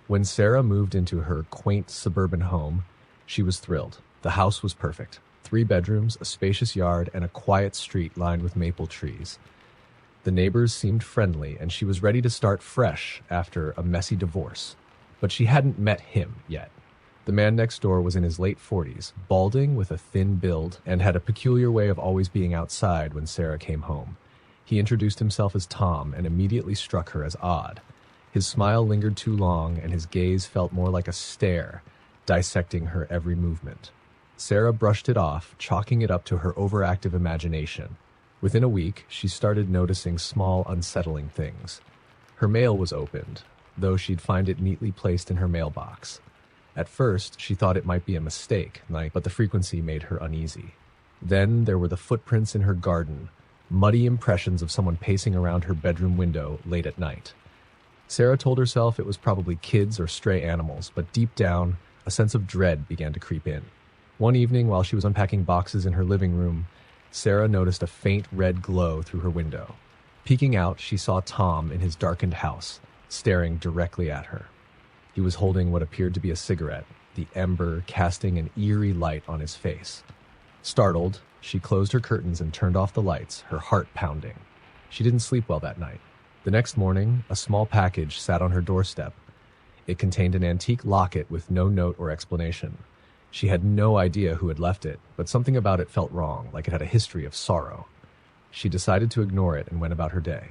When Sarah moved into her quaint suburban home, she was thrilled. The house was perfect. 3 bedrooms, a spacious yard, and a quiet street lined with maple trees. The neighbors seemed friendly, and she was ready to start fresh after a messy divorce. But she hadn't met him yet. The man next door was in his late 40s, balding with a thin build, and had a peculiar way of always being outside when Sarah came home. He introduced himself as Tom and immediately struck her as odd. His smile lingered too long, and his gaze felt more like a stare, dissecting her every movement. Sarah brushed it off, chalking it up to her overactive imagination. Within a week, she started noticing small, unsettling things. Her mail was opened, though she'd find it neatly placed in her mailbox. At first, she thought it might be a mistake, but the frequency made her uneasy. Then there were the footprints in her garden, muddy impressions of someone pacing around her bedroom window late at night. Sarah told herself it was probably kids or stray animals, but deep down, a sense of dread began to creep in. One evening, while she was unpacking boxes in her living room, Sarah noticed a faint red glow through her window. Peeking out, she saw Tom in his darkened house, staring directly at her. He was holding what appeared to be a cigarette, the ember casting an eerie light on his face. Startled, she closed her curtains and turned off the lights, her heart pounding. She didn't sleep well that night. The next morning, a small package sat on her doorstep. It contained an antique locket with no note or explanation. She had no idea who had left it, but something about it felt wrong, like it had a history of sorrow. She decided to ignore it and went about her day.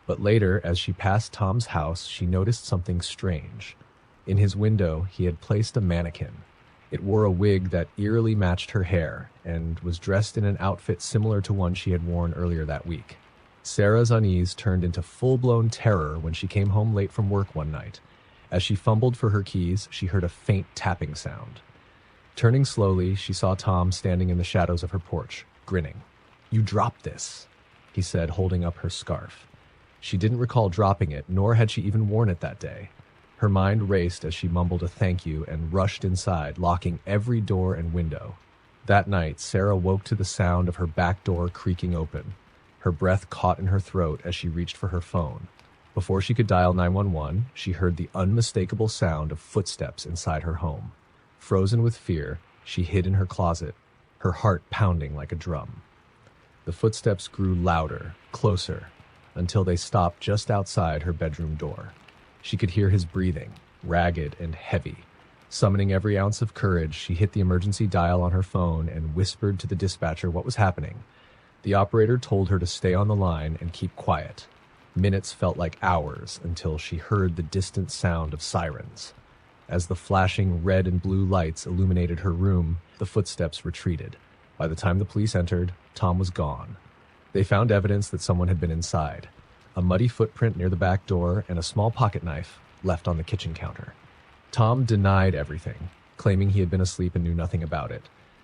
But later, as she passed Tom's house, she noticed something strange. In his window, he had placed a mannequin. It wore a wig that eerily matched her hair and was dressed in an outfit similar to one she had worn earlier that week. Sarah's unease turned into full-blown terror when she came home late from work one night. As she fumbled for her keys, she heard a faint tapping sound. Turning slowly, she saw Tom standing in the shadows of her porch, grinning. "You dropped this," he said, holding up her scarf. She didn't recall dropping it, nor had she even worn it that day. Her mind raced as she mumbled a thank you and rushed inside, locking every door and window. That night, Sarah woke to the sound of her back door creaking open. Her breath caught in her throat as she reached for her phone. Before she could dial 911, she heard the unmistakable sound of footsteps inside her home. Frozen with fear, she hid in her closet, her heart pounding like a drum. The footsteps grew louder, closer, until they stopped just outside her bedroom door. She could hear his breathing, ragged and heavy. Summoning every ounce of courage, she hit the emergency dial on her phone and whispered to the dispatcher what was happening. The operator told her to stay on the line and keep quiet. Minutes felt like hours until she heard the distant sound of sirens. As the flashing red and blue lights illuminated her room, the footsteps retreated. By the time the police entered, Tom was gone. They found evidence that someone had been inside. A muddy footprint near the back door and a small pocket knife left on the kitchen counter. Tom denied everything, claiming he had been asleep and knew nothing about it.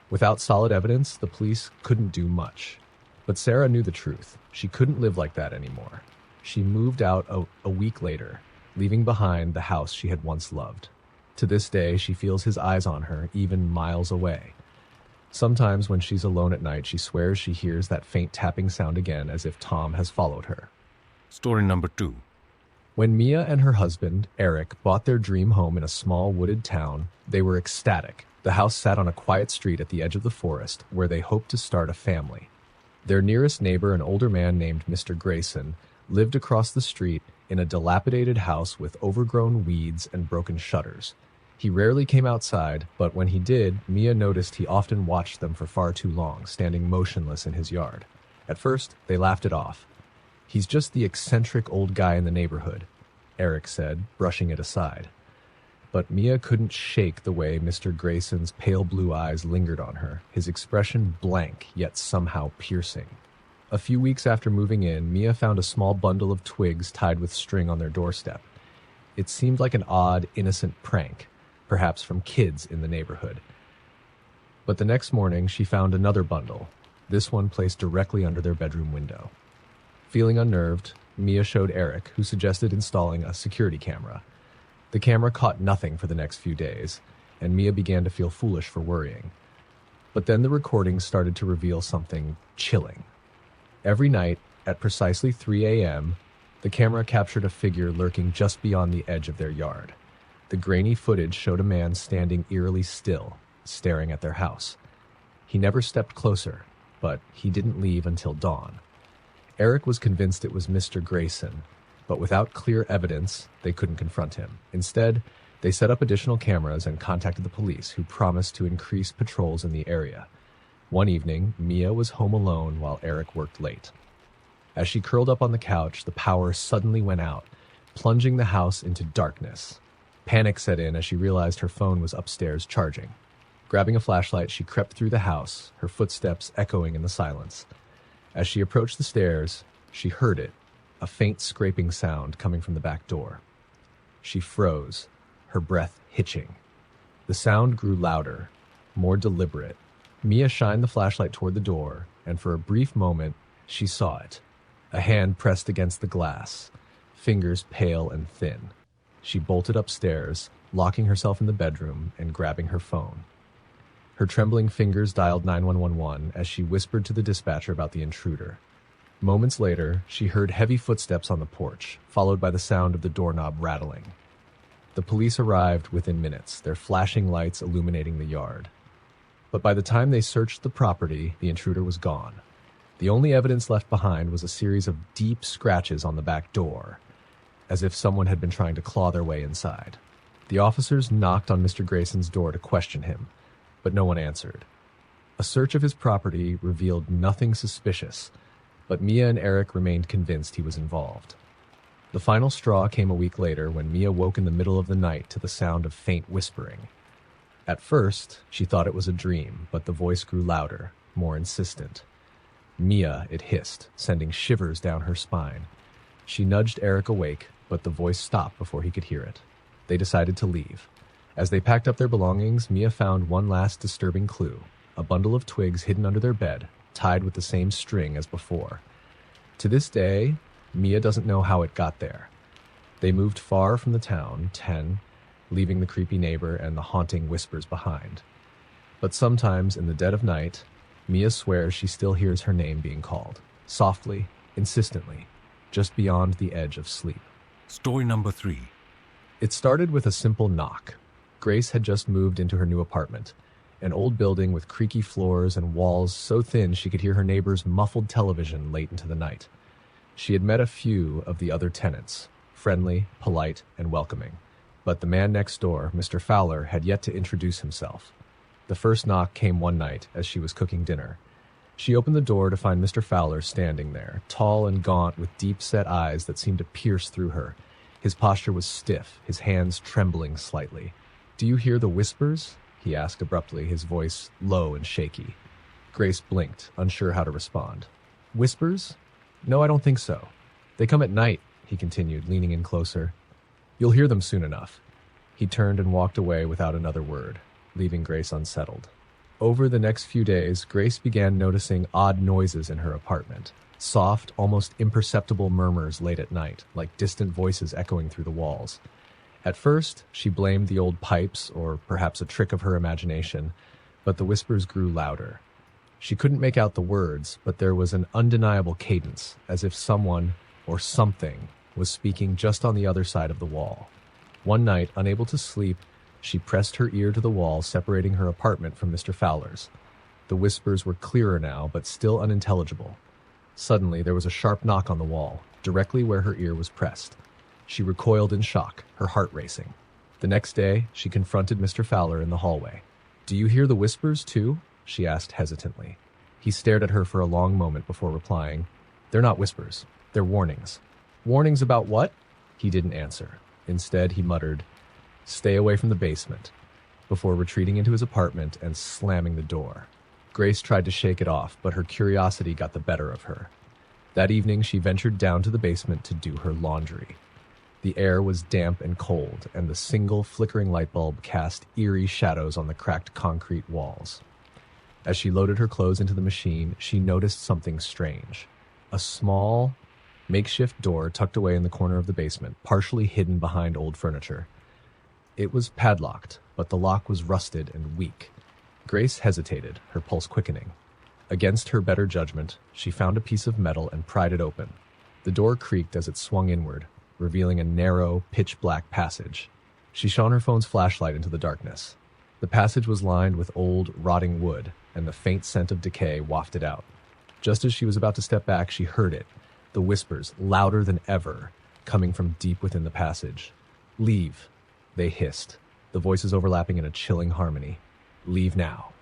Without solid evidence, the police couldn't do much. But Sarah knew the truth. She couldn't live like that anymore. She moved out a week later, leaving behind the house she had once loved. To this day, she feels his eyes on her, even miles away. Sometimes when she's alone at night, she swears she hears that faint tapping sound again, as if Tom has followed her. Story number 2. When Mia and her husband, Eric, bought their dream home in a small wooded town, they were ecstatic. The house sat on a quiet street at the edge of the forest, where they hoped to start a family. Their nearest neighbor, an older man named Mr. Grayson, lived across the street in a dilapidated house with overgrown weeds and broken shutters. He rarely came outside, but when he did, Mia noticed he often watched them for far too long, standing motionless in his yard. At first, they laughed it off. "He's just the eccentric old guy in the neighborhood," Eric said, brushing it aside. But Mia couldn't shake the way Mr. Grayson's pale blue eyes lingered on her, his expression blank yet somehow piercing. A few weeks after moving in, Mia found a small bundle of twigs tied with string on their doorstep. It seemed like an odd, innocent prank, perhaps from kids in the neighborhood. But the next morning, she found another bundle, this one placed directly under their bedroom window. Feeling unnerved, Mia showed Eric, who suggested installing a security camera. The camera caught nothing for the next few days, and Mia began to feel foolish for worrying. But then the recordings started to reveal something chilling. Every night, at precisely 3 a.m., the camera captured a figure lurking just beyond the edge of their yard. The grainy footage showed a man standing eerily still, staring at their house. He never stepped closer, but he didn't leave until dawn. Eric was convinced it was Mr. Grayson, but without clear evidence, they couldn't confront him. Instead, they set up additional cameras and contacted the police, who promised to increase patrols in the area. One evening, Mia was home alone while Eric worked late. As she curled up on the couch, the power suddenly went out, plunging the house into darkness. Panic set in as she realized her phone was upstairs charging. Grabbing a flashlight, she crept through the house, her footsteps echoing in the silence. As she approached the stairs, she heard it, a faint scraping sound coming from the back door. She froze, her breath hitching. The sound grew louder, more deliberate. Mia shined the flashlight toward the door, and for a brief moment, she saw it. A hand pressed against the glass, fingers pale and thin. She bolted upstairs, locking herself in the bedroom and grabbing her phone. Her trembling fingers dialed 911 as she whispered to the dispatcher about the intruder. Moments later, she heard heavy footsteps on the porch, followed by the sound of the doorknob rattling. The police arrived within minutes, their flashing lights illuminating the yard. But by the time they searched the property, the intruder was gone. The only evidence left behind was a series of deep scratches on the back door, as if someone had been trying to claw their way inside. The officers knocked on Mr. Grayson's door to question him, but no one answered. A search of his property revealed nothing suspicious, but Mia and Eric remained convinced he was involved. The final straw came a week later when Mia woke in the middle of the night to the sound of faint whispering. At first, she thought it was a dream, but the voice grew louder, more insistent. Mia, it hissed, sending shivers down her spine. She nudged Eric awake, but the voice stopped before he could hear it. They decided to leave. As they packed up their belongings, Mia found one last disturbing clue, a bundle of twigs hidden under their bed, tied with the same string as before. To this day, Mia doesn't know how it got there. They moved far from the town, 10, leaving the creepy neighbor and the haunting whispers behind. But sometimes, in the dead of night, Mia swears she still hears her name being called, softly, insistently, just beyond the edge of sleep. Story number 3. It started with a simple knock. Grace had just moved into her new apartment, an old building with creaky floors and walls so thin she could hear her neighbor's muffled television late into the night. She had met a few of the other tenants, friendly, polite, and welcoming. But the man next door, Mr. Fowler, had yet to introduce himself. The first knock came one night as she was cooking dinner. She opened the door to find Mr. Fowler standing there, tall and gaunt with deep-set eyes that seemed to pierce through her. His posture was stiff, his hands trembling slightly. "Do you hear the whispers?" he asked abruptly, his voice low and shaky. Grace blinked, unsure how to respond. "Whispers? No, I don't think so. They come at night," he continued, leaning in closer. "You'll hear them soon enough." He turned and walked away without another word, leaving Grace unsettled. Over the next few days, Grace began noticing odd noises in her apartment. Soft, almost imperceptible murmurs late at night, like distant voices echoing through the walls. At first, she blamed the old pipes, or perhaps a trick of her imagination, but the whispers grew louder. She couldn't make out the words, but there was an undeniable cadence, as if someone, or something, was speaking just on the other side of the wall. One night, unable to sleep, she pressed her ear to the wall separating her apartment from Mr. Fowler's. The whispers were clearer now, but still unintelligible. Suddenly, there was a sharp knock on the wall, directly where her ear was pressed. She recoiled in shock, her heart racing. The next day, she confronted Mr. Fowler in the hallway. "Do you hear the whispers, too?" she asked hesitantly. He stared at her for a long moment before replying, "They're not whispers. They're warnings." "Warnings about what?" He didn't answer. Instead, he muttered, "Stay away from the basement," before retreating into his apartment and slamming the door. Grace tried to shake it off, but her curiosity got the better of her. That evening, she ventured down to the basement to do her laundry. The air was damp and cold, and the single flickering light bulb cast eerie shadows on the cracked concrete walls. As she loaded her clothes into the machine, she noticed something strange. A small, makeshift door tucked away in the corner of the basement, partially hidden behind old furniture. It was padlocked, but the lock was rusted and weak. Grace hesitated, her pulse quickening. Against her better judgment, she found a piece of metal and pried it open. The door creaked as it swung inward, revealing a narrow, pitch-black passage. She shone her phone's flashlight into the darkness. The passage was lined with old, rotting wood, and the faint scent of decay wafted out. Just as she was about to step back, she heard it, the whispers, louder than ever, coming from deep within the passage. "Leave," they hissed, the voices overlapping in a chilling harmony. "Leave now."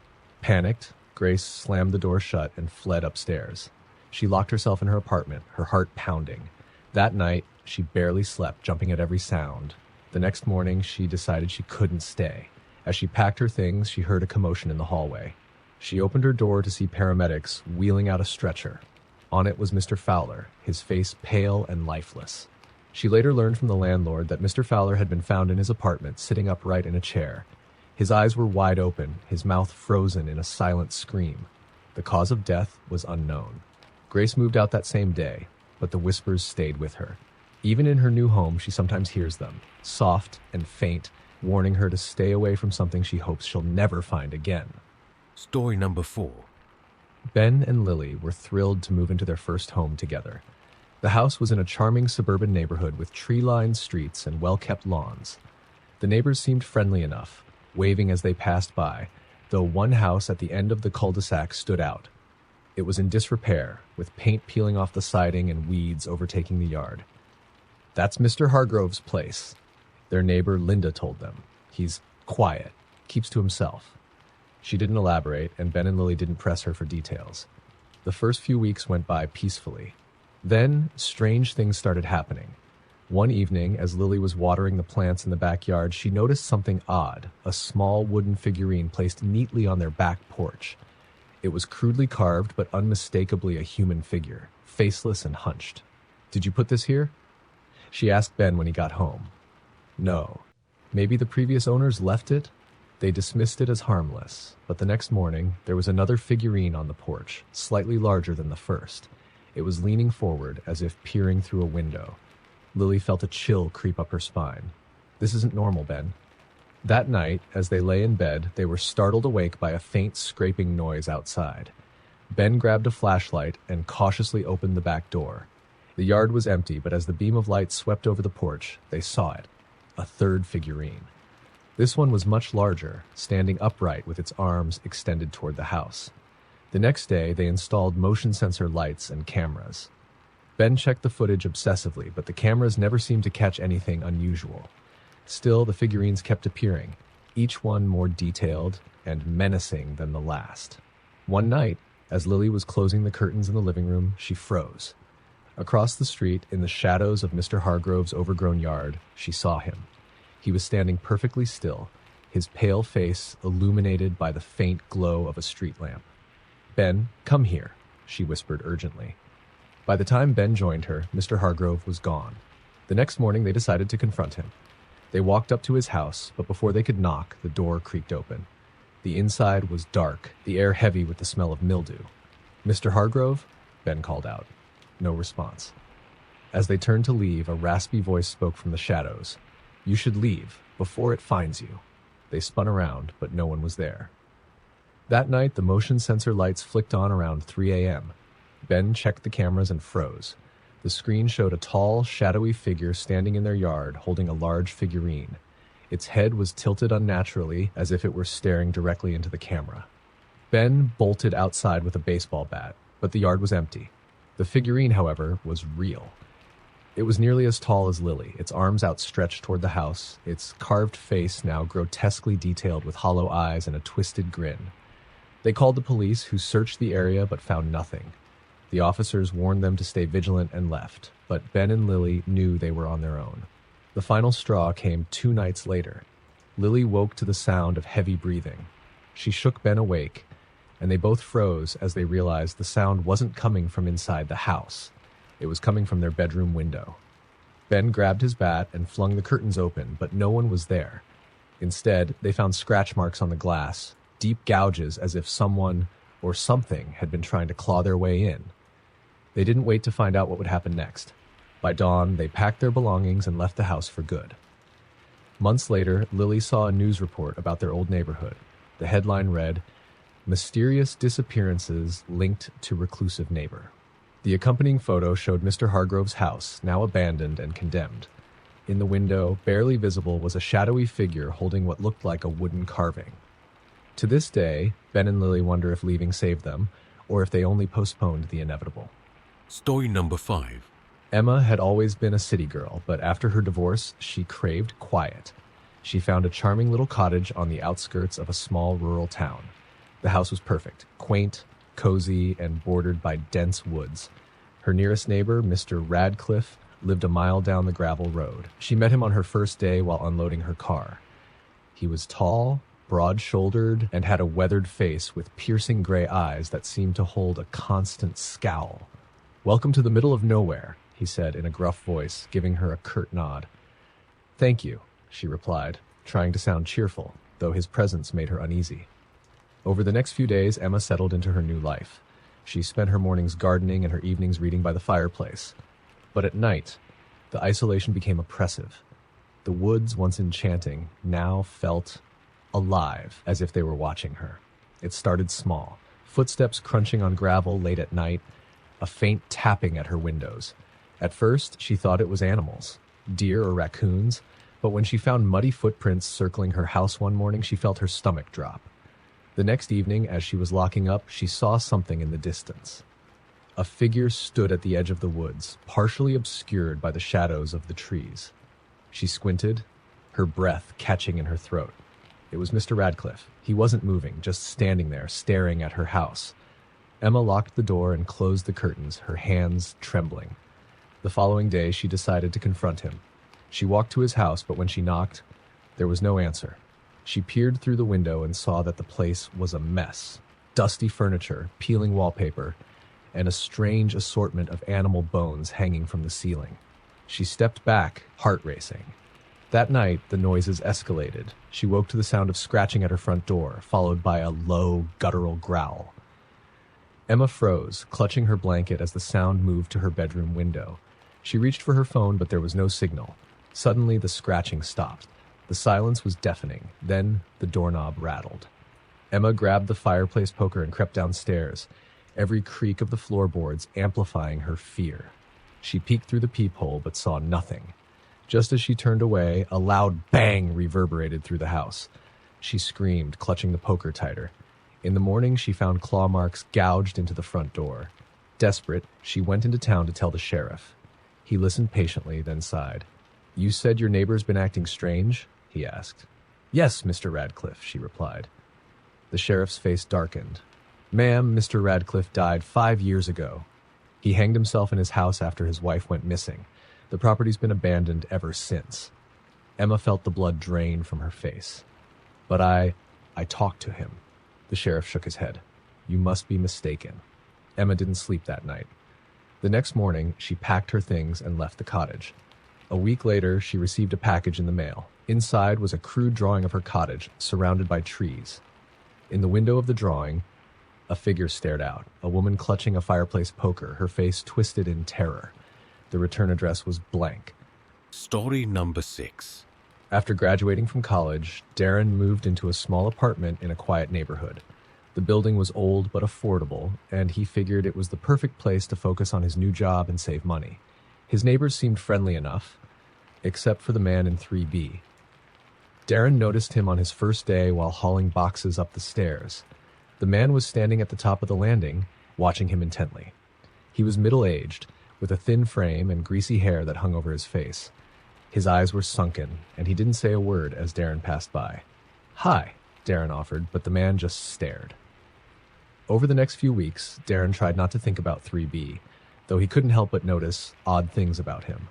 Panicked, Grace slammed the door shut and fled upstairs. She locked herself in her apartment, her heart pounding. That night, she barely slept, jumping at every sound. The next morning, she decided she couldn't stay. As she packed her things, she heard a commotion in the hallway. She opened her door to see paramedics wheeling out a stretcher. On it was Mr. Fowler, his face pale and lifeless. She later learned from the landlord that Mr. Fowler had been found in his apartment, sitting upright in a chair. His eyes were wide open, his mouth frozen in a silent scream. The cause of death was unknown. Grace moved out that same day, but the whispers stayed with her. Even in her new home, she sometimes hears them, soft and faint, warning her to stay away from something she hopes she'll never find again. Story number 4. Ben and Lily were thrilled to move into their first home together. The house was in a charming suburban neighborhood with tree-lined streets and well-kept lawns. The neighbors seemed friendly enough, waving as they passed by, though one house at the end of the cul-de-sac stood out. It was in disrepair, with paint peeling off the siding and weeds overtaking the yard. "That's Mr. Hargrove's place," their neighbor Linda told them. "He's quiet, keeps to himself." She didn't elaborate, and Ben and Lily didn't press her for details. The first few weeks went by peacefully. Then, strange things started happening. One evening, as Lily was watering the plants in the backyard, she noticed something odd, a small wooden figurine placed neatly on their back porch. It was crudely carved, but unmistakably a human figure, faceless and hunched. "Did you put this here?" she asked Ben when he got home. No. Maybe the previous owners left it? They dismissed it as harmless, but the next morning, there was another figurine on the porch, slightly larger than the first. It was leaning forward, as if peering through a window. Lily felt a chill creep up her spine. "This isn't normal, Ben." That night, as they lay in bed, they were startled awake by a faint scraping noise outside. Ben grabbed a flashlight and cautiously opened the back door. The yard was empty, but as the beam of light swept over the porch, they saw it. A third figurine. This one was much larger, standing upright with its arms extended toward the house. The next day, they installed motion sensor lights and cameras. Ben checked the footage obsessively, but the cameras never seemed to catch anything unusual. Still, the figurines kept appearing, each one more detailed and menacing than the last. One night, as Lily was closing the curtains in the living room, she froze. Across the street, in the shadows of Mr. Hargrove's overgrown yard, she saw him. He was standing perfectly still, his pale face illuminated by the faint glow of a street lamp. "Ben, come here," she whispered urgently. By the time Ben joined her, Mr. Hargrove was gone. The next morning, they decided to confront him. They walked up to his house, but before they could knock, the door creaked open. The inside was dark, the air heavy with the smell of mildew. "Mr. Hargrove?" Ben called out. No response. As they turned to leave, a raspy voice spoke from the shadows. "You should leave, before it finds you." They spun around, but no one was there. That night, the motion sensor lights flicked on around 3 a.m. Ben checked the cameras and froze. The screen showed a tall, shadowy figure standing in their yard, holding a large figurine. Its head was tilted unnaturally, as if it were staring directly into the camera. Ben bolted outside with a baseball bat, but the yard was empty. The figurine, however, was real. It was nearly as tall as Lily, its arms outstretched toward the house, its carved face now grotesquely detailed with hollow eyes and a twisted grin. They called the police, who searched the area but found nothing. The officers warned them to stay vigilant and left, but Ben and Lily knew they were on their own. The final straw came 2 nights later. Lily woke to the sound of heavy breathing. She shook Ben awake, and they both froze as they realized the sound wasn't coming from inside the house. It was coming from their bedroom window. Ben grabbed his bat and flung the curtains open, but no one was there. Instead, they found scratch marks on the glass, deep gouges as if someone or something had been trying to claw their way in. They didn't wait to find out what would happen next. By dawn, they packed their belongings and left the house for good. Months later, Lily saw a news report about their old neighborhood. The headline read, "Mysterious Disappearances Linked to Reclusive Neighbor." The accompanying photo showed Mr. Hargrove's house, now abandoned and condemned. In the window, barely visible, was a shadowy figure holding what looked like a wooden carving. To this day, Ben and Lily wonder if leaving saved them, or if they only postponed the inevitable. Story number 5. Emma had always been a city girl, but after her divorce, she craved quiet. She found a charming little cottage on the outskirts of a small rural town. The house was perfect, quaint, cozy, and bordered by dense woods. Her nearest neighbor, Mr. Radcliffe, lived a mile down the gravel road. She met him on her first day while unloading her car. He was tall, broad-shouldered, and had a weathered face with piercing gray eyes that seemed to hold a constant scowl. "Welcome to the middle of nowhere," he said in a gruff voice, giving her a curt nod. "Thank you," she replied, trying to sound cheerful, though his presence made her uneasy. Over the next few days, Emma settled into her new life. She spent her mornings gardening and her evenings reading by the fireplace. But at night, the isolation became oppressive. The woods, once enchanting, now felt alive, as if they were watching her. It started small, footsteps crunching on gravel late at night, a faint tapping at her windows. At first, she thought it was animals, deer or raccoons, but when she found muddy footprints circling her house one morning, she felt her stomach drop. The next evening, as she was locking up, she saw something in the distance. A figure stood at the edge of the woods, partially obscured by the shadows of the trees. She squinted, her breath catching in her throat. It was Mr. Radcliffe. He wasn't moving, just standing there, staring at her house. Emma locked the door and closed the curtains, her hands trembling. The following day, she decided to confront him. She walked to his house, but when she knocked, there was no answer. She peered through the window and saw that the place was a mess. Dusty furniture, peeling wallpaper, and a strange assortment of animal bones hanging from the ceiling. She stepped back, heart racing. That night, the noises escalated. She woke to the sound of scratching at her front door, followed by a low, guttural growl. Emma froze, clutching her blanket as the sound moved to her bedroom window. She reached for her phone, but there was no signal. Suddenly, the scratching stopped. The silence was deafening. Then, the doorknob rattled. Emma grabbed the fireplace poker and crept downstairs, every creak of the floorboards amplifying her fear. She peeked through the peephole, but saw nothing. Just as she turned away, a loud bang reverberated through the house. She screamed, clutching the poker tighter. In the morning, she found claw marks gouged into the front door. Desperate, she went into town to tell the sheriff. He listened patiently, then sighed. "You said your neighbor's been acting strange?" he asked. "Yes, Mr. Radcliffe," she replied. The sheriff's face darkened. "Ma'am, Mr. Radcliffe died 5 years ago. He hanged himself in his house after his wife went missing. The property's been abandoned ever since." Emma felt the blood drain from her face. "But I talked to him." The sheriff shook his head. "You must be mistaken." Emma didn't sleep that night. The next morning, she packed her things and left the cottage. A week later, she received a package in the mail. Inside was a crude drawing of her cottage, surrounded by trees. In the window of the drawing, a figure stared out, a woman clutching a fireplace poker, her face twisted in terror. The return address was blank. Story number 6. After graduating from college, Darren moved into a small apartment in a quiet neighborhood. The building was old but affordable, and he figured it was the perfect place to focus on his new job and save money. His neighbors seemed friendly enough, except for the man in 3B. Darren noticed him on his first day while hauling boxes up the stairs. The man was standing at the top of the landing, watching him intently. He was middle-aged, with a thin frame and greasy hair that hung over his face. His eyes were sunken, and he didn't say a word as Darren passed by. "Hi," Darren offered, but the man just stared. Over the next few weeks, Darren tried not to think about 3B, though he couldn't help but notice odd things about him.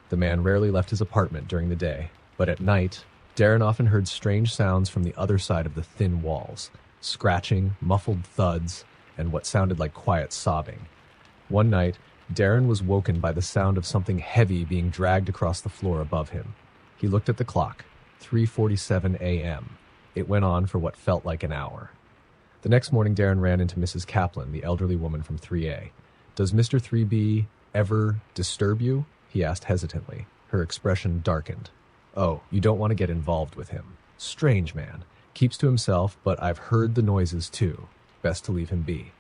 The man rarely left his apartment during the day, but at night, Darren often heard strange sounds from the other side of the thin walls, scratching, muffled thuds, and what sounded like quiet sobbing. One night, Darren was woken by the sound of something heavy being dragged across the floor above him. He looked at the clock, 3:47 a.m. It went on for what felt like an hour. The next morning, Darren ran into Mrs. Kaplan, the elderly woman from 3A. "Does Mr. 3B ever disturb you?" he asked hesitantly. Her expression darkened. "Oh, you don't want to get involved with him. Strange man. Keeps to himself, but I've heard the noises too. Best to leave him be."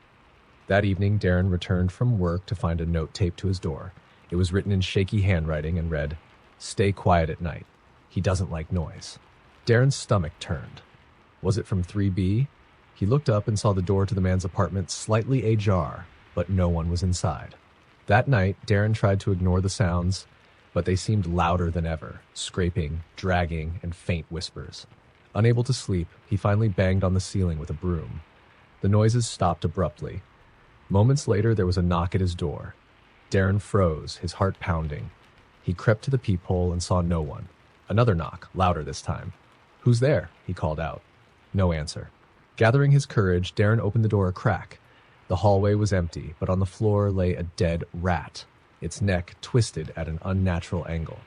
That evening, Darren returned from work to find a note taped to his door. It was written in shaky handwriting and read, Stay quiet at night. He doesn't like noise. Darren's stomach turned. Was it from 3B? He looked up and saw the door to the man's apartment slightly ajar, but no one was inside. That night, Darren tried to ignore the sounds, but they seemed louder than ever, scraping, dragging, and faint whispers. Unable to sleep, he finally banged on the ceiling with a broom. The noises stopped abruptly. Moments later, there was a knock at his door. Darren froze, his heart pounding. He crept to the peephole and saw no one. Another knock, louder this time. "Who's there?" he called out. No answer. Gathering his courage, Darren opened the door a crack. The hallway was empty, but on the floor lay a dead rat, its neck twisted at an unnatural angle.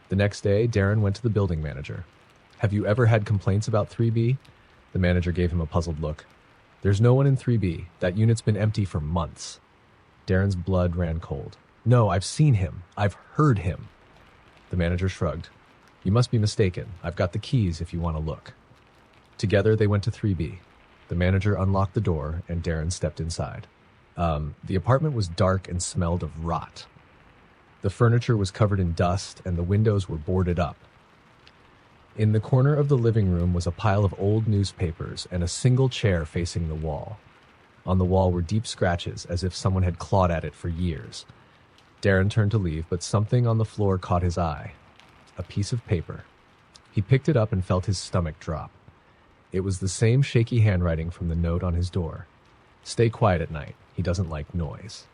The next day, Darren went to the building manager. "Have you ever had complaints about 3B? The manager gave him a puzzled look. "There's no one in 3B. That unit's been empty for months." Darren's blood ran cold. "No, I've seen him. I've heard him." The manager shrugged. "You must be mistaken. I've got the keys if you want to look." Together, they went to 3B. The manager unlocked the door, and Darren stepped inside. The apartment was dark and smelled of rot. The furniture was covered in dust, and the windows were boarded up. In the corner of the living room was a pile of old newspapers and a single chair facing the wall. On the wall were deep scratches, as if someone had clawed at it for years. Darren turned to leave, but something on the floor caught his eye. A piece of paper. He picked it up and felt his stomach drop. It was the same shaky handwriting from the note on his door. "Stay quiet at night. He doesn't like noise."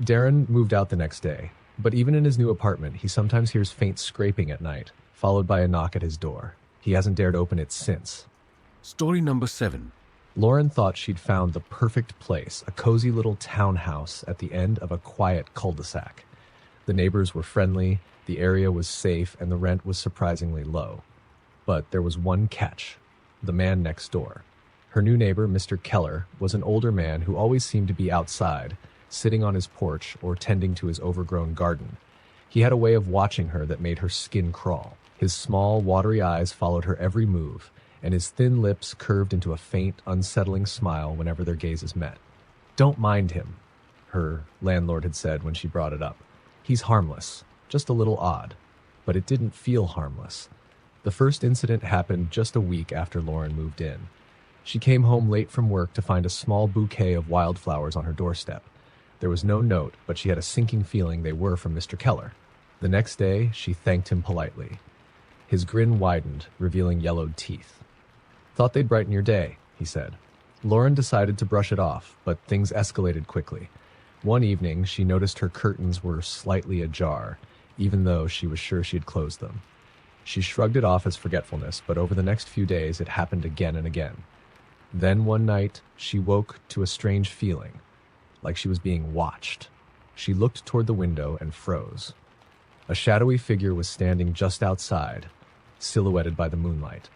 Darren moved out the next day, but even in his new apartment, he sometimes hears faint scraping at night, followed by a knock at his door. He hasn't dared open it since. Story number 7. Lauren thought she'd found the perfect place, a cozy little townhouse at the end of a quiet cul-de-sac. The neighbors were friendly, the area was safe, and the rent was surprisingly low. But there was one catch: the man next door. Her new neighbor, Mr. Keller, was an older man who always seemed to be outside, sitting on his porch or tending to his overgrown garden. He had a way of watching her that made her skin crawl. His small, watery eyes followed her every move, and his thin lips curved into a faint, unsettling smile whenever their gazes met. "Don't mind him," her landlord had said when she brought it up. "He's harmless, just a little odd." But it didn't feel harmless. The first incident happened just a week after Lauren moved in. She came home late from work to find a small bouquet of wildflowers on her doorstep. There was no note, but she had a sinking feeling they were from Mr. Keller. The next day, she thanked him politely. His grin widened, revealing yellowed teeth. "Thought they'd brighten your day," he said. Lauren decided to brush it off, but things escalated quickly. One evening, she noticed her curtains were slightly ajar, even though she was sure she had closed them. She shrugged it off as forgetfulness, but over the next few days, it happened again and again. Then one night, she woke to a strange feeling, like she was being watched. She looked toward the window and froze. A shadowy figure was standing just outside, silhouetted by the moonlight.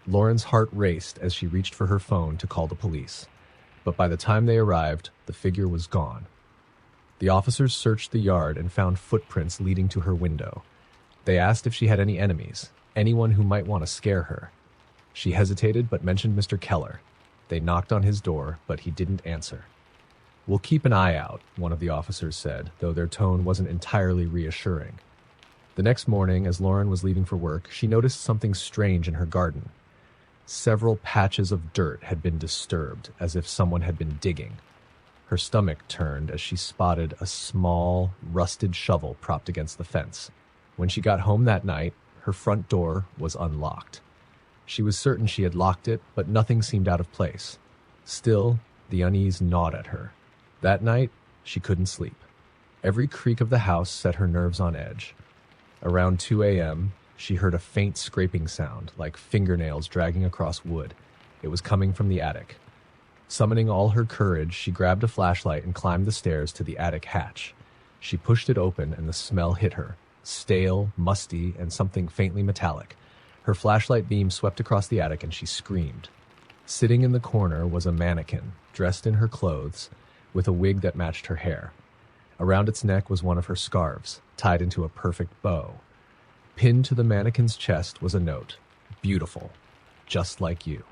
Lauren's heart raced as she reached for her phone to call the police. But by the time they arrived, the figure was gone. The officers searched the yard and found footprints leading to her window. They asked if she had any enemies, anyone who might want to scare her. She hesitated but mentioned Mr. Keller. They knocked on his door, but he didn't answer. "We'll keep an eye out," one of the officers said, though their tone wasn't entirely reassuring. The next morning, as Lauren was leaving for work, she noticed something strange in her garden. Several patches of dirt had been disturbed, as if someone had been digging. Her stomach turned as she spotted a small, rusted shovel propped against the fence. When she got home that night, her front door was unlocked. She was certain she had locked it, but nothing seemed out of place. Still, the unease gnawed at her. That night, she couldn't sleep. Every creak of the house set her nerves on edge. Around 2 a.m., she heard a faint scraping sound, like fingernails dragging across wood. It was coming from the attic. Summoning all her courage, she grabbed a flashlight and climbed the stairs to the attic hatch. She pushed it open and the smell hit her, stale, musty, and something faintly metallic. Her flashlight beam swept across the attic and she screamed. Sitting in the corner was a mannequin, dressed in her clothes, with a wig that matched her hair. Around its neck was one of her scarves, tied into a perfect bow. Pinned to the mannequin's chest was a note, "Beautiful, just like you."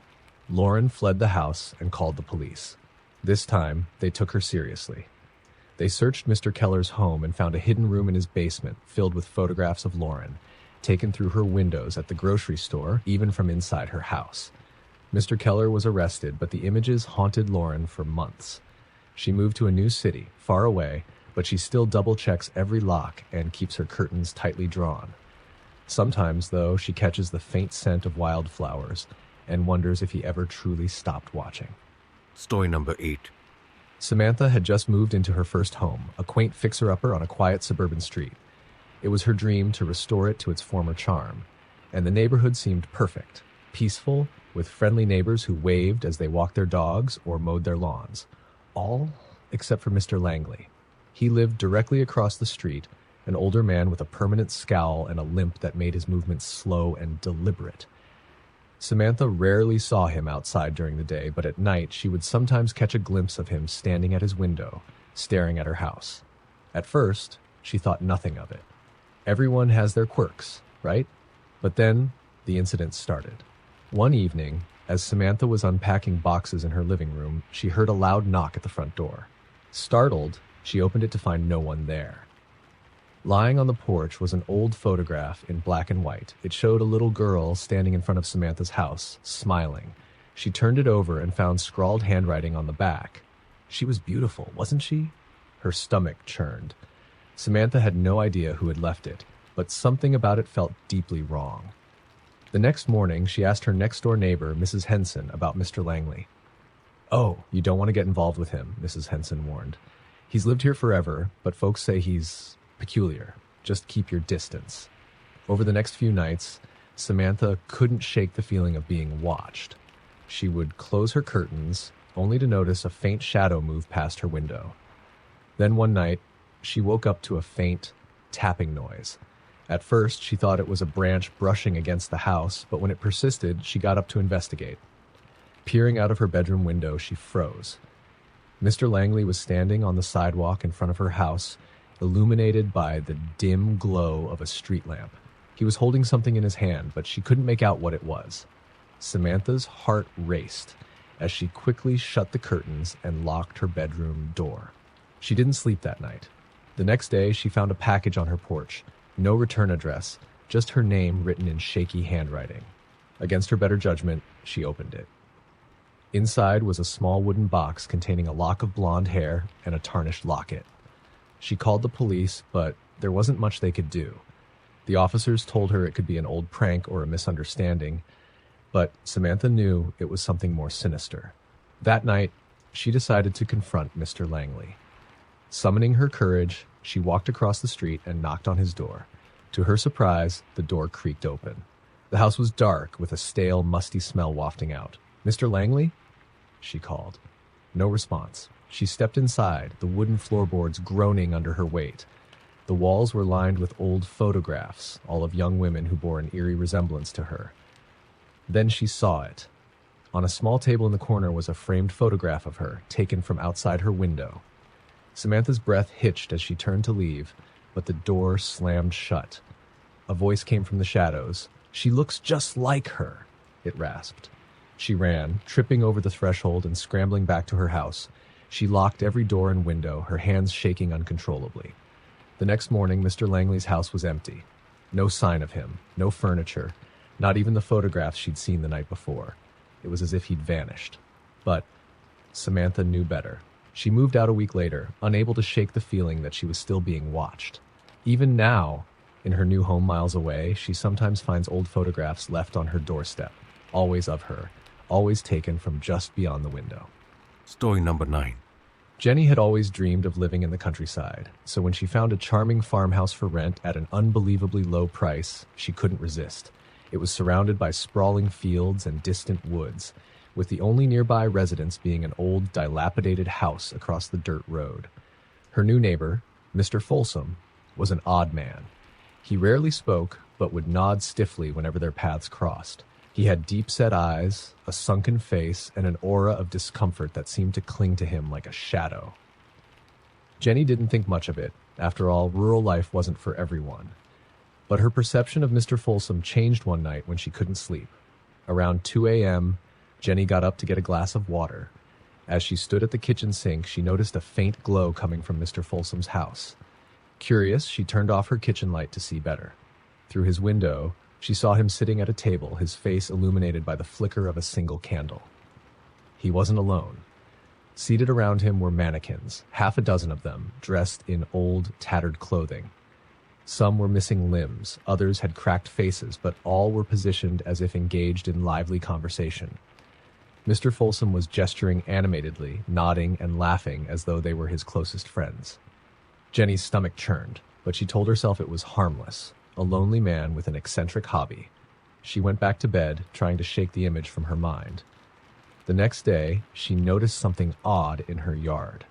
Lauren fled the house and called the police. This time, they took her seriously. They searched Mr. Keller's home and found a hidden room in his basement filled with photographs of Lauren, taken through her windows at the grocery store, even from inside her house. Mr. Keller was arrested, but the images haunted Lauren for months. She moved to a new city, far away, but she still double-checks every lock and keeps her curtains tightly drawn. Sometimes, though, she catches the faint scent of wildflowers and wonders if he ever truly stopped watching. Story number 8. Samantha had just moved into her first home, a quaint fixer-upper on a quiet suburban street. It was her dream to restore it to its former charm, and the neighborhood seemed perfect, peaceful, with friendly neighbors who waved as they walked their dogs or mowed their lawns. All except for Mr. Langley. He lived directly across the street, an older man with a permanent scowl and a limp that made his movements slow and deliberate. Samantha rarely saw him outside during the day, but at night she would sometimes catch a glimpse of him standing at his window, staring at her house. At first, she thought nothing of it. Everyone has their quirks, right? But then, the incident started. One evening, as Samantha was unpacking boxes in her living room, she heard a loud knock at the front door. Startled, she opened it to find no one there. Lying on the porch was an old photograph in black and white. It showed a little girl standing in front of Samantha's house, smiling. She turned it over and found scrawled handwriting on the back. She was beautiful, wasn't she? Her stomach churned. Samantha had no idea who had left it, but something about it felt deeply wrong. The next morning, she asked her next-door neighbor, Mrs. Henson, about Mr. Langley. "Oh, you don't want to get involved with him," Mrs. Henson warned. "He's lived here forever, but folks say he's peculiar. Just keep your distance." Over the next few nights, Samantha couldn't shake the feeling of being watched. She would close her curtains, only to notice a faint shadow move past her window. Then one night, she woke up to a faint tapping noise. At first, she thought it was a branch brushing against the house, but when it persisted, she got up to investigate. Peering out of her bedroom window, she froze. Mr. Langley was standing on the sidewalk in front of her house, illuminated by the dim glow of a street lamp. He was holding something in his hand, but she couldn't make out what it was. Samantha's heart raced as she quickly shut the curtains and locked her bedroom door. She didn't sleep that night. The next day, she found a package on her porch. No return address, just her name written in shaky handwriting. Against her better judgment, she opened it. Inside was a small wooden box containing a lock of blonde hair and a tarnished locket. She called the police, but there wasn't much they could do. The officers told her it could be an old prank or a misunderstanding, but Samantha knew it was something more sinister. That night, she decided to confront Mr. Langley. Summoning her courage, she walked across the street and knocked on his door. To her surprise, the door creaked open. The house was dark, with a stale, musty smell wafting out. "Mr. Langley?" she called. No response. She stepped inside, the wooden floorboards groaning under her weight. The walls were lined with old photographs, all of young women who bore an eerie resemblance to her. Then she saw it. On a small table in the corner was a framed photograph of her, taken from outside her window. Samantha's breath hitched as she turned to leave, but the door slammed shut. A voice came from the shadows. "She looks just like her," it rasped. She ran, tripping over the threshold and scrambling back to her house. She locked every door and window, her hands shaking uncontrollably. The next morning, Mr. Langley's house was empty. No sign of him, no furniture, not even the photographs she'd seen the night before. It was as if he'd vanished. But Samantha knew better. She moved out a week later, unable to shake the feeling that she was still being watched. Even now, in her new home miles away, she sometimes finds old photographs left on her doorstep, always of her, always taken from just beyond the window. Story number 9. Jenny had always dreamed of living in the countryside, so when she found a charming farmhouse for rent at an unbelievably low price, she couldn't resist. It was surrounded by sprawling fields and distant woods, with the only nearby residence being an old, dilapidated house across the dirt road. Her new neighbor, Mr. Folsom, was an odd man. He rarely spoke, but would nod stiffly whenever their paths crossed. He had deep-set eyes, a sunken face, and an aura of discomfort that seemed to cling to him like a shadow. Jenny didn't think much of it. After all, rural life wasn't for everyone. But her perception of Mr. Folsom changed one night when she couldn't sleep. Around 2 a.m., Jenny got up to get a glass of water. As she stood at the kitchen sink, she noticed a faint glow coming from Mr. Folsom's house. Curious, she turned off her kitchen light to see better. Through his window, she saw him sitting at a table, his face illuminated by the flicker of a single candle. He wasn't alone. Seated around him were mannequins, half a dozen of them, dressed in old, tattered clothing. Some were missing limbs, others had cracked faces, but all were positioned as if engaged in lively conversation. Mr. Folsom was gesturing animatedly, nodding and laughing as though they were his closest friends. Jenny's stomach churned, but she told herself it was harmless, a lonely man with an eccentric hobby. She went back to bed, trying to shake the image from her mind. The next day, she noticed something odd in her yard.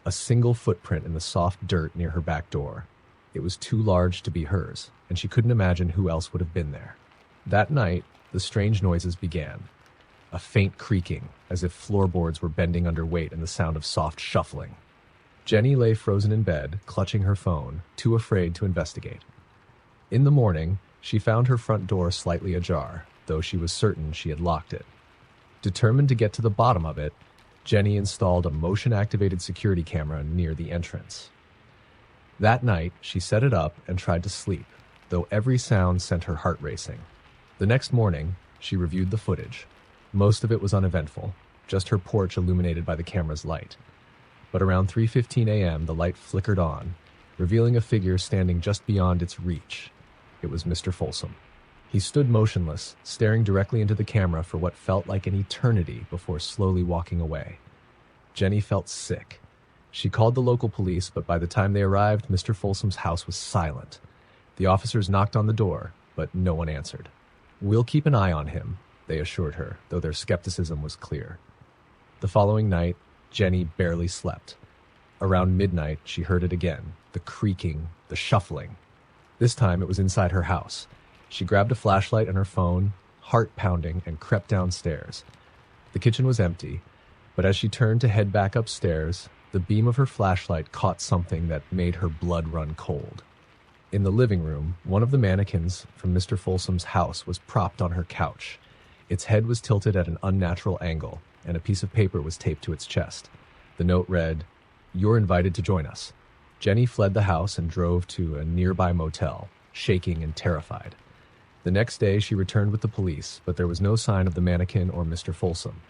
A single footprint in the soft dirt near her back door. It was too large to be hers, and she couldn't imagine who else would have been there. That night, the strange noises began. A faint creaking, as if floorboards were bending under weight, and the sound of soft shuffling. Jenny lay frozen in bed, clutching her phone, too afraid to investigate. In the morning, she found her front door slightly ajar, though she was certain she had locked it. Determined to get to the bottom of it, Jenny installed a motion-activated security camera near the entrance. That night, she set it up and tried to sleep, though every sound sent her heart racing. The next morning, she reviewed the footage. Most of it was uneventful, just her porch illuminated by the camera's light. But around 3:15 a.m., the light flickered on, revealing a figure standing just beyond its reach. It was Mr. Folsom. He stood motionless, staring directly into the camera for what felt like an eternity before slowly walking away. Jenny felt sick. She called the local police, but by the time they arrived, Mr. Folsom's house was silent. The officers knocked on the door, but no one answered. "We'll keep an eye on him," they assured her, though their skepticism was clear. The following night, Jenny barely slept. Around midnight, she heard it again, the creaking, the shuffling. This time, it was inside her house. She grabbed a flashlight and her phone, heart pounding, and crept downstairs. The kitchen was empty, but as she turned to head back upstairs, the beam of her flashlight caught something that made her blood run cold. In the living room, one of the mannequins from Mr. Folsom's house was propped on her couch. Its head was tilted at an unnatural angle, and a piece of paper was taped to its chest. The note read, "You're invited to join us." Jenny fled the house and drove to a nearby motel, shaking and terrified. The next day, she returned with the police, but there was no sign of the mannequin or Mr. Folsom.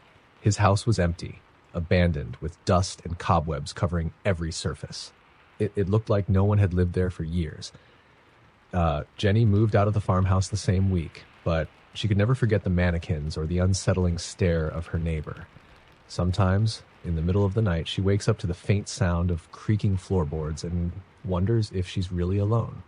His house was empty, abandoned, with dust and cobwebs covering every surface. It looked like no one had lived there for years. Jenny moved out of the farmhouse the same week, but she could never forget the mannequins or the unsettling stare of her neighbor. Sometimes, in the middle of the night, she wakes up to the faint sound of creaking floorboards and wonders if she's really alone.